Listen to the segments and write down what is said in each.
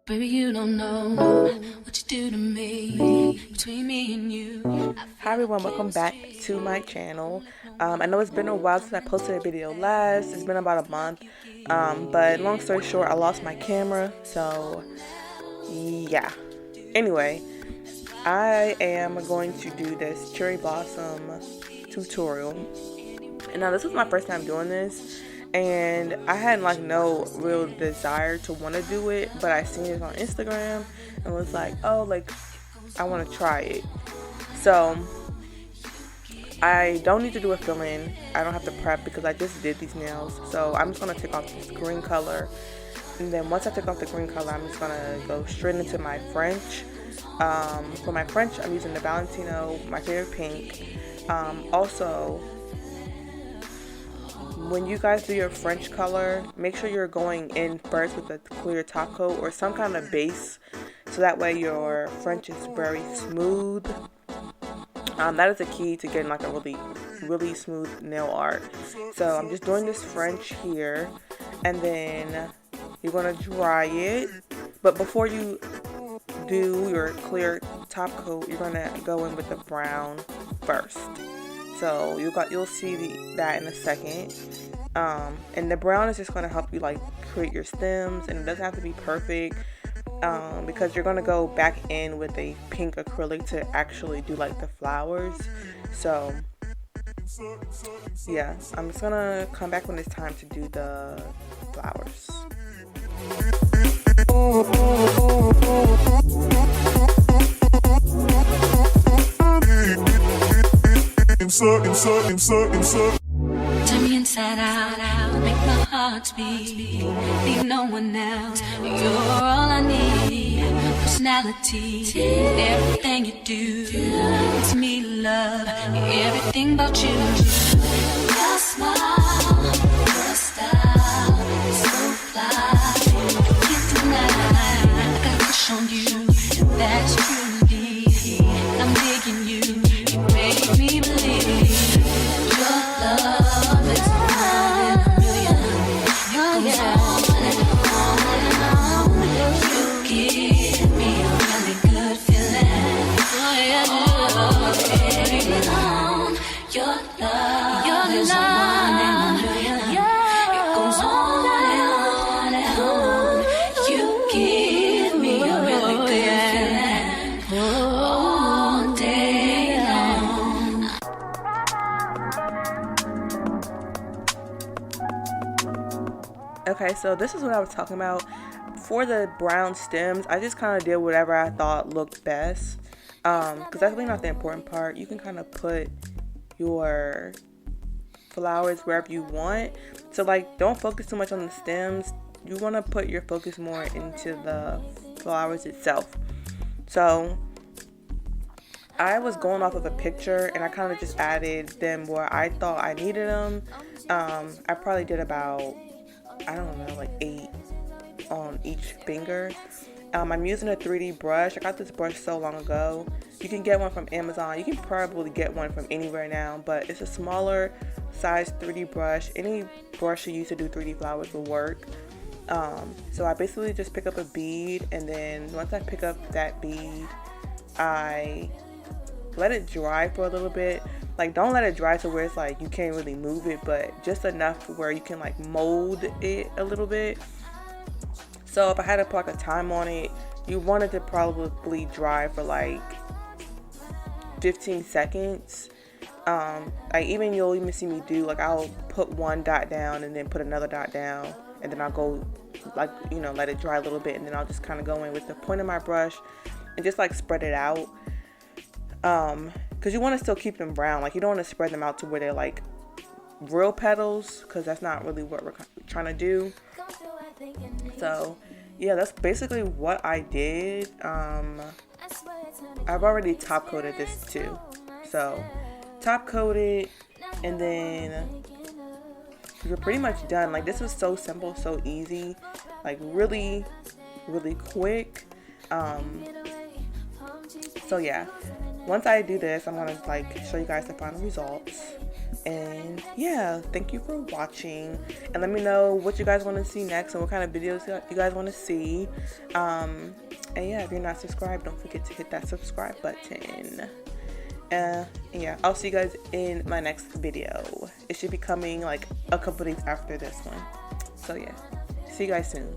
Baby, you don't know what you do to me. Between me and you. Hi everyone, welcome back to my channel. I know it's been a while since I posted a video last. It's been about a month, but long story short, I lost my camera, so yeah. Anyway, I am going to do this cherry blossom tutorial, and now this was my first time doing this, and I had like no real desire to want to do it, but I seen it on Instagram and was like, oh, like I want to try it. So I don't need to do a fill-in. I don't have to prep because I just did these nails. So I'm just going to take off this green color. And then once I take off the green color, I'm just going to go straight into my French. For my French, I'm using the Valentino, my favorite pink. Also, when you guys do your French color, make sure you're going in first with a clear top coat or some kind of base. So that way your French is very smooth. That is the key to getting like a really smooth nail art. So I'm just doing this French here, and then you're gonna dry it. But before you do your clear top coat, you're gonna go in with the brown first. So you'll see that in a second. And the brown is just gonna help you like create your stems, and it doesn't have to be perfect. Because you're gonna go back in with a pink acrylic to actually do like the flowers. So yeah, I'm just gonna come back when it's time to do the flowers. Turn me inside out, make my heart beat. Need no one else, you're all I need. Personality, everything you do, it's me to love, everything about you. Your smile, your style, so fly. Can't deny, I got a crush on you, and that's true indeed. I'm digging you, you make me believe. Your love is one in a million. Goes on and on. You give me a really good feeling. Oh yeah, baby, on. Your love is one in a million. It goes on and on. You give me a really good feeling all day long. Okay, so this is what I was talking about. For the brown stems, I just kind of did whatever I thought looked best. Because that's really not the important part. You can kind of put your flowers wherever you want. So like, don't focus too much on the stems. You want to put your focus more into the flowers itself. So I was going off of a picture, and I kind of just added them where I thought I needed them. I probably did about, I don't know, like 8 on each finger. I'm using a 3D brush. I got this brush so long ago. You can get one from Amazon. You can probably get one from anywhere now, but it's a smaller size 3D brush. Any brush you use to do 3D flowers will work. So I basically just pick up a bead, and then once I pick up that bead, I let it dry for a little bit. Like, don't let it dry to where it's like you can't really move it, but just enough where you can like mold it a little bit. So if I had to put like a time on it, you want it to probably dry for like 15 seconds. Like you'll even see me do, like, I'll put one dot down and then put another dot down, and then I'll go like, let it dry a little bit, and then I'll just kind of go in with the point of my brush and just like spread it out. Because you want to still keep them brown. Like, you don't want to spread them out to where they're like real petals, because that's not really what we're trying to do. So yeah, that's basically what I did. I've already top coated this too. So top coated, and then you're pretty much done. Like, this was so simple, so easy, like really quick. So yeah, once I do this, I'm gonna like show you guys the final results. And yeah, thank you for watching, and let me know what you guys want to see next and what kind of videos you guys want to see. And yeah, if you're not subscribed, don't forget to hit that subscribe button. Yeah, I'll see you guys in my next video. It should be coming like a couple days after this one. So yeah, see you guys soon.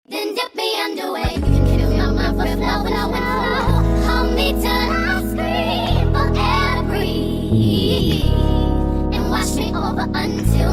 Then dip me underway. You can kill my mouth with flow, flow. Hold me till I scream for air and breathe. And wash me over until